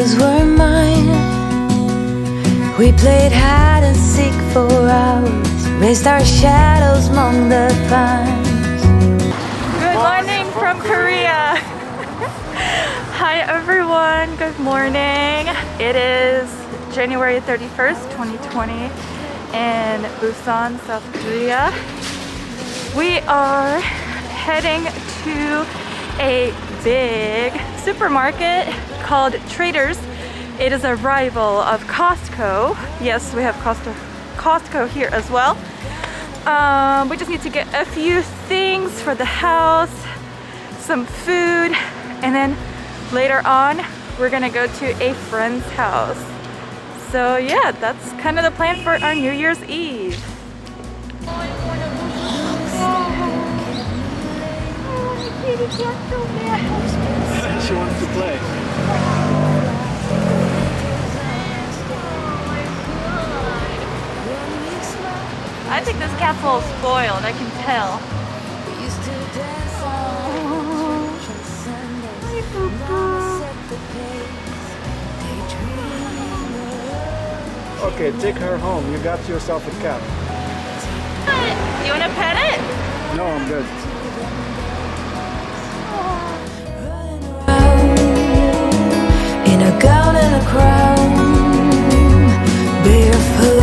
chances were mine. We played hide and seek for hours, raised our shadows among the pines. Good morning from Korea. Hi everyone, good morning. It is January 31st, 2020 in Busan, South Korea. We are heading to a big supermarket called Traders. It is a rival of Costco. Yes, we have Costco here as well. We just need to get a few things for the house, some food, and then later on we're gonna go to a friend's house. So yeah, that's kind of the plan for our New Year's Eve. She wants to play. I think this cat's a little spoiled, I can tell. Okay, take her home. You got yourself a cat. Do you want to pet it? No, I'm good. In a gown and a crown, barefoot.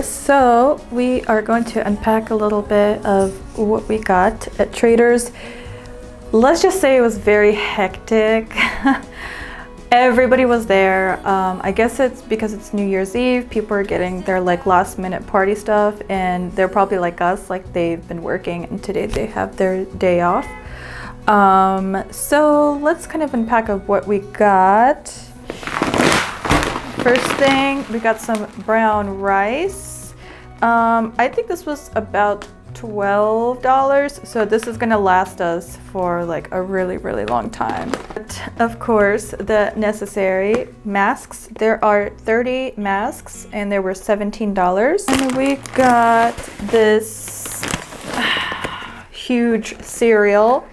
So we are going to unpack a little bit of what we got at Traders. Let's just say it was very hectic. Everybody was there. I guess it's because it's New Year's Eve. People are getting their like last minute party stuff, and they're probably like us, like they've been working and today they have their day off. So let's kind of unpack of what we got. First thing, we got some brown rice. I think this was about $12, so this is gonna last us for like a really long time. But of course, the necessary masks. There are 30 masks and they were $17. And we got this huge cereal.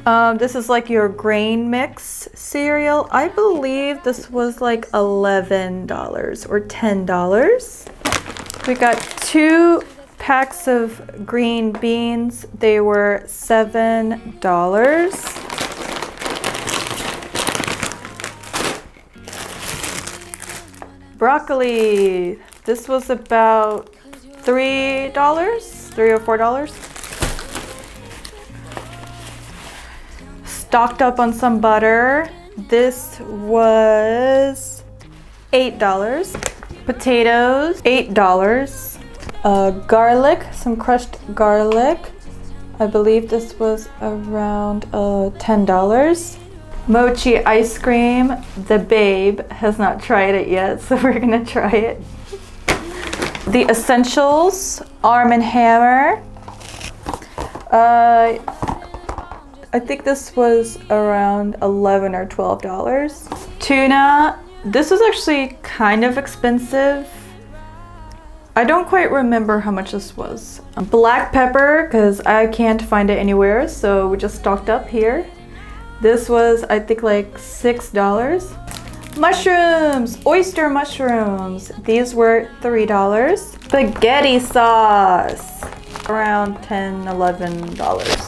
This is like your grain mix cereal. I believe this was like $11 or $10. We got 2 packs of green beans. They were $7. Broccoli. This was about $3, $3 or $4. Stocked up on some butter. This was $8. Potatoes, $8. Garlic, some crushed garlic. I believe this was around $10. Mochi ice cream. The babe has not tried it yet, so we're gonna try it. The essentials, Arm & Hammer. I think this was around $11 or $12. Tuna. This is actually kind of expensive. I don't quite remember how much this was. Black pepper, because I can't find it anywhere, so we just stocked up here. This was, I think, like $6. Mushrooms, oyster mushrooms. These were $3. Spaghetti sauce, around $10, $11.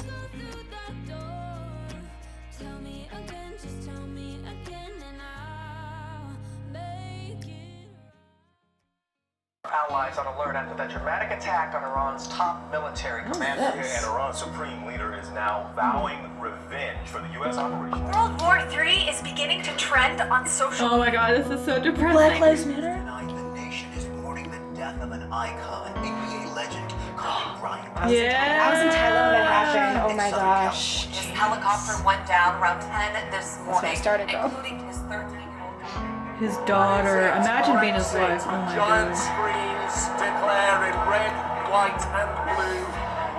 Allies on alert after that dramatic attack on Iran's top military commander. And Iran's supreme leader is now vowing revenge for the U.S. operation. World War III is beginning to trend on social. Oh my god, this is so depressing. Black Lives Matter? The nation is mourning the of an icon, NBA legend, Kobe Bryant. Yeah. I was in Thailand when that happened. Oh my gosh. His helicopter went down around 10 this morning, when it started, though. including his 13-year-old daughter. His daughter. Imagine being his wife. Oh my Giant god. screens declaring red, white, and blue.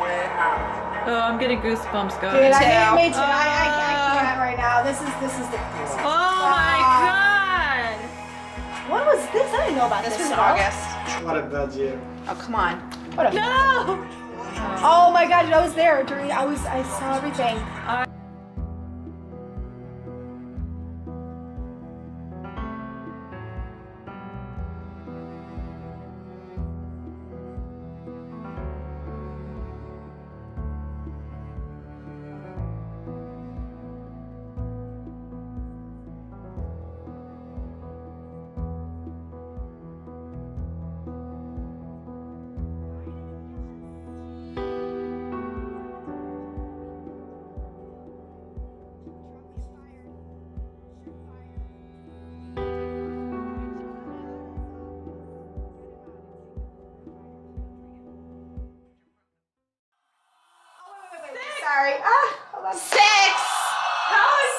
We're out. Oh, I'm getting goosebumps, guys. Dude, me too. I can't right now. This is the. Oh my god. What was this? I didn't know about this. This was at all. August. What a bad year. Oh, come on. What a No. Oh my god, I was there during. I saw everything. Sorry. Hold on. 6,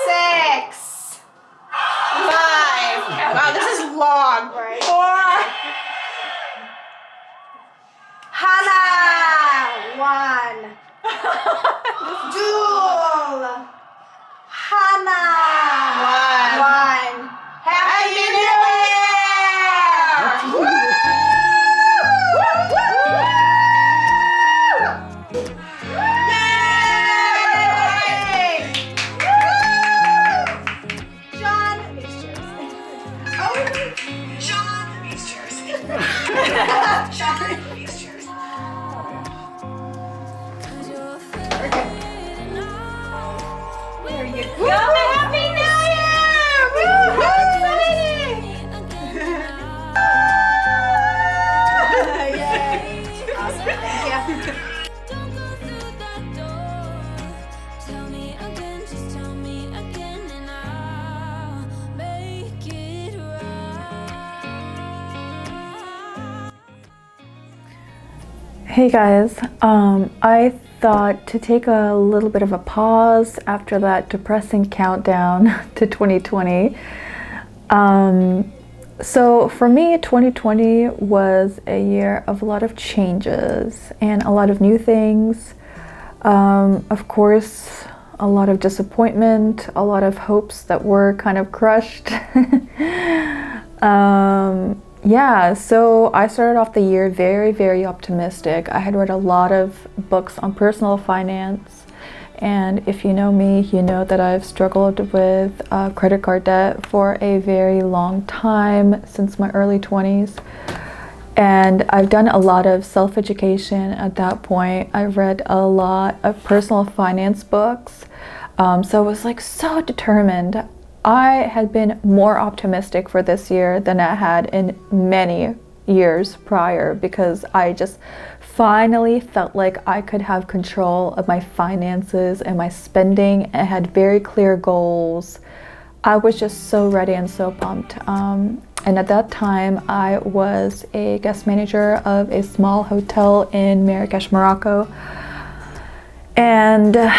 6, 5. Wow, this is long. Right. 4. Hannah. 1. Jewel. Hannah. 1. Happy New Year! There you go. Happy New Year! Woo! How exciting! Yay! Awesome. Thank you. Tell me again, just tell me again, and I'll make it right. Hey guys, I thought to take a little bit of a pause after that depressing countdown to 2020. So for me, 2020 was a year of a lot of changes and a lot of new things. Of course, a lot of disappointment, a lot of hopes that were kind of crushed. Yeah, so I started off the year very, very optimistic. I had read a lot of books on personal finance, and if you know me, you know that I've struggled with credit card debt for a very long time, since my early 20s. And I've done a lot of self-education at that point. I've read a lot of personal finance books, so I was like so determined. I had been more optimistic for this year than I had in many years prior, because I just finally felt like I could have control of my finances and my spending. I had very clear goals. I was just so ready and so pumped. And at that time, I was a guest manager of a small hotel in Marrakesh, Morocco. And a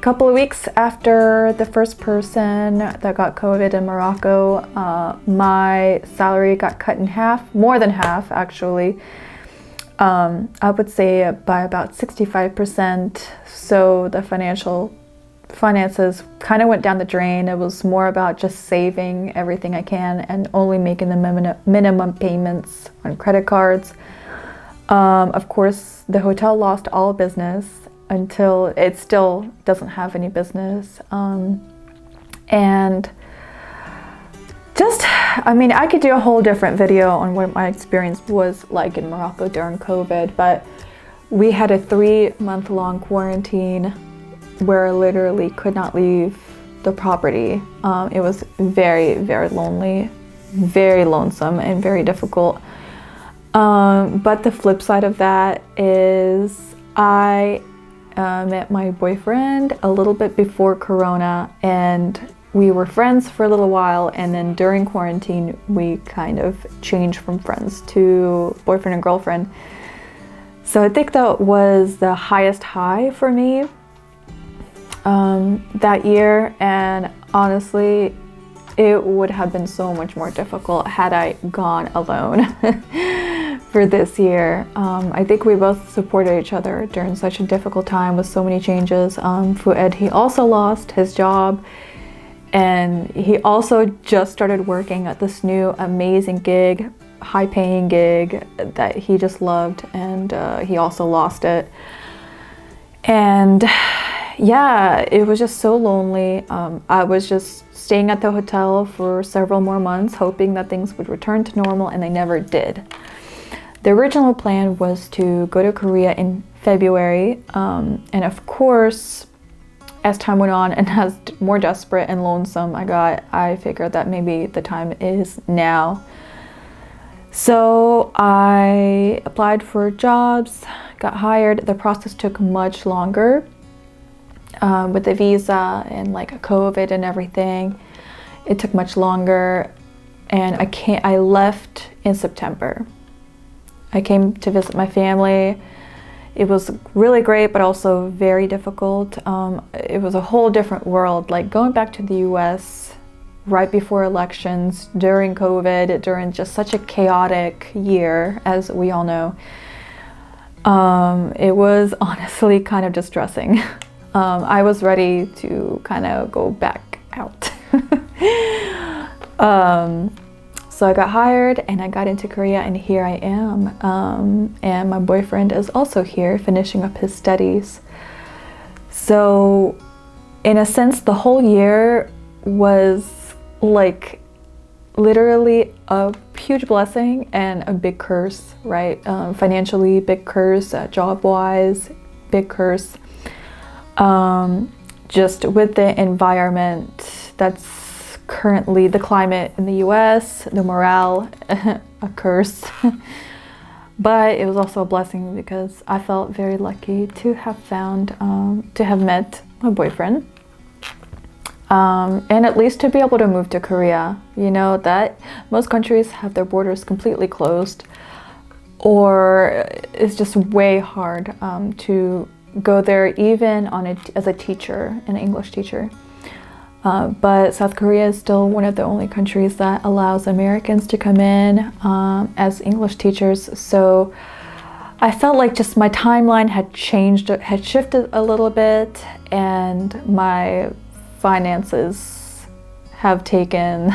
couple of weeks after the first person that got COVID in Morocco, my salary got cut in half, more than half actually. I would say by about 65%. So the finances kind of went down the drain. It was more about just saving everything I can and only making the minimum payments on credit cards. Of course, the hotel lost all business until it still doesn't have any business. And just, I mean, I could do a whole different video on what my experience was like in Morocco during COVID, but we had a 3-month-long quarantine where I literally could not leave the property. It was very, very lonely, very lonesome, and very difficult. But the flip side of that is I met my boyfriend a little bit before Corona, and we were friends for a little while, and then during quarantine we kind of changed from friends to boyfriend and girlfriend. So I think that was the highest high for me that year, and honestly it would have been so much more difficult had I gone alone for this year. I think we both supported each other during such a difficult time with so many changes. Fuad, he also lost his job, and he also just started working at this new amazing gig, high-paying gig that he just loved, and he also lost it. And yeah, it was just so lonely. I was just staying at the hotel for several more months, hoping that things would return to normal, and they never did. The original plan was to go to Korea in February, and of course, as time went on and as more desperate and lonesome I figured that maybe the time is now. So I applied for jobs, got hired. The process took much longer. With the visa and like COVID and everything, it took much longer, and I left in September. I came to visit my family. It was really great, but also very difficult. It was a whole different world, like going back to the US right before elections, during COVID, during just such a chaotic year, as we all know. It was honestly kind of distressing. I was ready to kind of go back out. So I got hired and I got into Korea, and here I am. And my boyfriend is also here finishing up his studies. So in a sense, the whole year was like literally a huge blessing and a big curse, right? Financially, big curse, job-wise, big curse. Just with the environment that's currently the climate in the US, the morale, a curse. But it was also a blessing because I felt very lucky to have met my boyfriend. And at least to be able to move to Korea. You know that most countries have their borders completely closed, or it's just way hard to go there even as a teacher, an English teacher. But South Korea is still one of the only countries that allows Americans to come in as English teachers. So I felt like just my timeline had shifted a little bit, and my finances have taken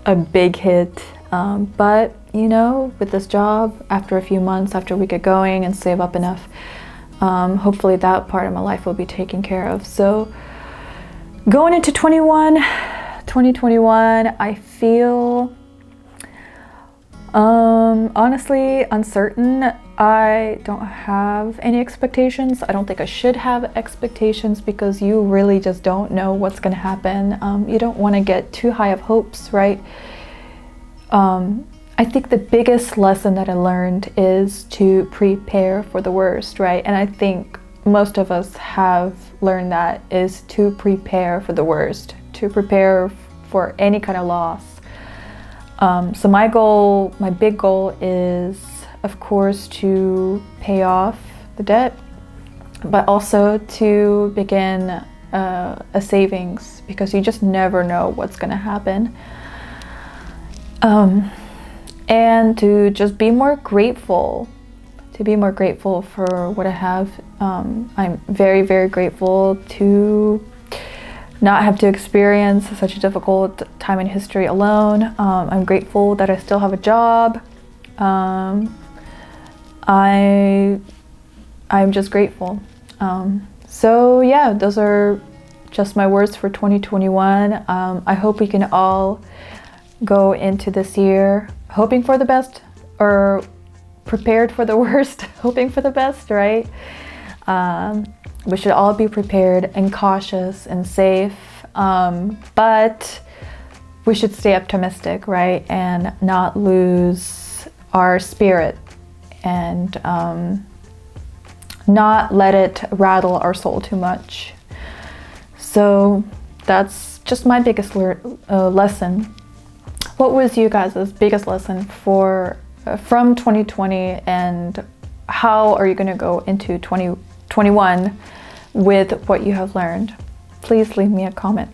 a big hit. But you know, with this job, after a few months, after we get going and save up enough, hopefully that part of my life will be taken care of. So going into 2021, I feel honestly uncertain. I don't have any expectations. I don't think I should have expectations because you really just don't know what's going to happen. You don't want to get too high of hopes, right? I think the biggest lesson that I learned is to prepare for the worst, right? And I think most of us have learned that, is to prepare for the worst, to prepare for any kind of loss. So my big goal is, of course, to pay off the debt, but also to begin a savings, because you just never know what's going to happen. And to just be more grateful, for what I have. I'm very, very grateful to not have to experience such a difficult time in history alone. I'm grateful that I still have a job. I'm just grateful. So yeah, those are just my words for 2021. I hope we can all go into this year hoping for the best, or prepared for the worst, hoping for the best, right? We should all be prepared and cautious and safe, but we should stay optimistic, right? And not lose our spirit, and not let it rattle our soul too much. So that's just my biggest lesson. What was you guys' biggest lesson from 2020, and how are you going to go into 2021 with what you have learned? Please leave me a comment.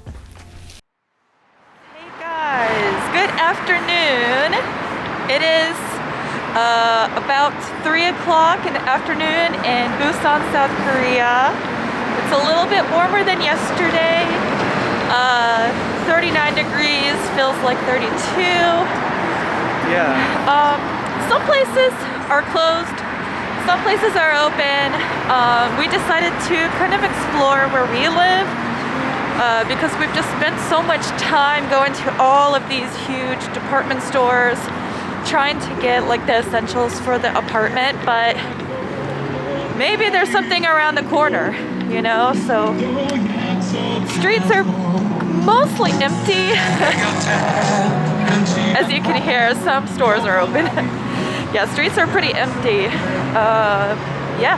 Hey guys, good afternoon. It is about 3 o'clock in the afternoon in Busan, South Korea. It's a little bit warmer than yesterday. 39 degrees, feels like 32. Yeah. Some places are closed, some places are open. We decided to kind of explore where we live because we've just spent so much time going to all of these huge department stores trying to get like the essentials for the apartment, but maybe there's something around the corner, you know? So streets are mostly empty. As you can hear, some stores are open. Yeah, streets are pretty empty. Yeah.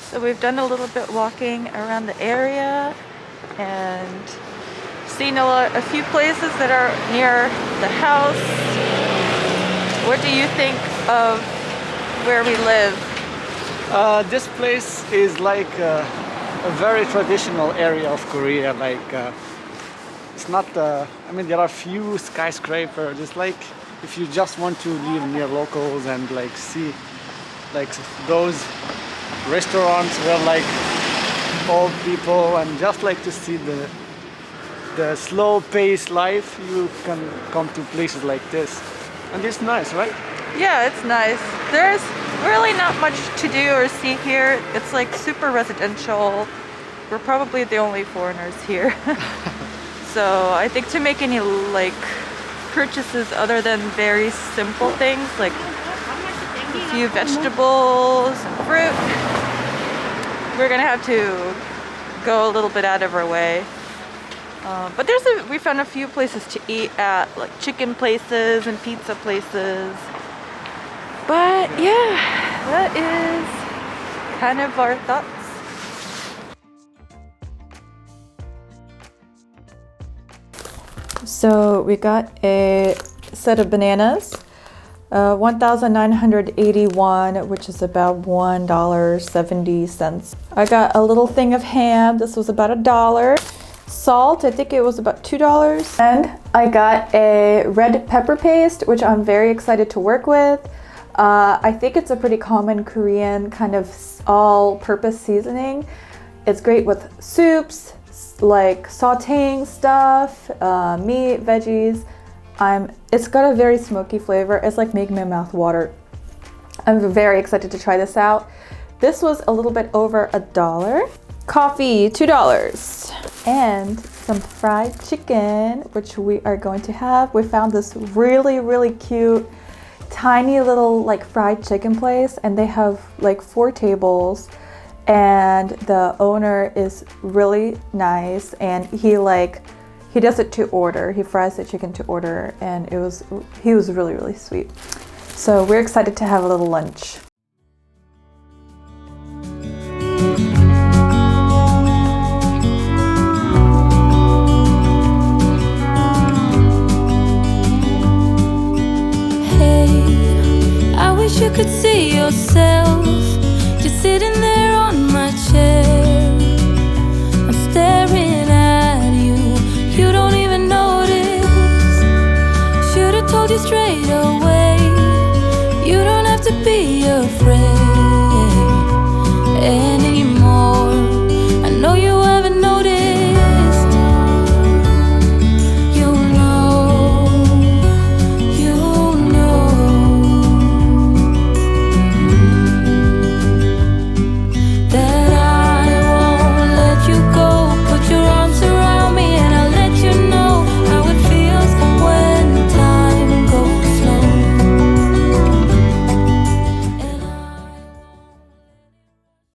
So we've done a little bit walking around the area and seen a few places that are near the house. What do you think of where we live? This place is like a very traditional area of Korea. Like it's not. I mean, there are few skyscrapers. It's like if you just want to live near locals and like see like those restaurants where like old people and just like to see the slow paced life, you can come to places like this, and it's nice, right? Yeah, it's nice. There's really not much to do or see here. It's like super residential. We're probably the only foreigners here. So I think to make any like purchases other than very simple things like a few vegetables and fruit, we're gonna have to go a little bit out of our way. But we found a few places to eat at, like chicken places and pizza places. But yeah, that is kind of our thoughts. So we got a set of bananas, 1,981, which is about $1.70. I got a little thing of ham. This was about $1. Salt, I think it was about $2. And I got a red pepper paste, which I'm very excited to work with. I think it's a pretty common Korean kind of all-purpose seasoning. It's great with soups, like sauteing stuff, meat, veggies. It's got a very smoky flavor. It's like making my mouth water. I'm very excited to try this out. This was a little bit over $1. Coffee, $2. And some fried chicken, which we are going to have. We found this really, really cute, tiny little like fried chicken place, and they have like 4 tables. And the owner is really nice, and he does it to order. He fries the chicken to order, and he was really, really sweet. So we're excited to have a little lunch.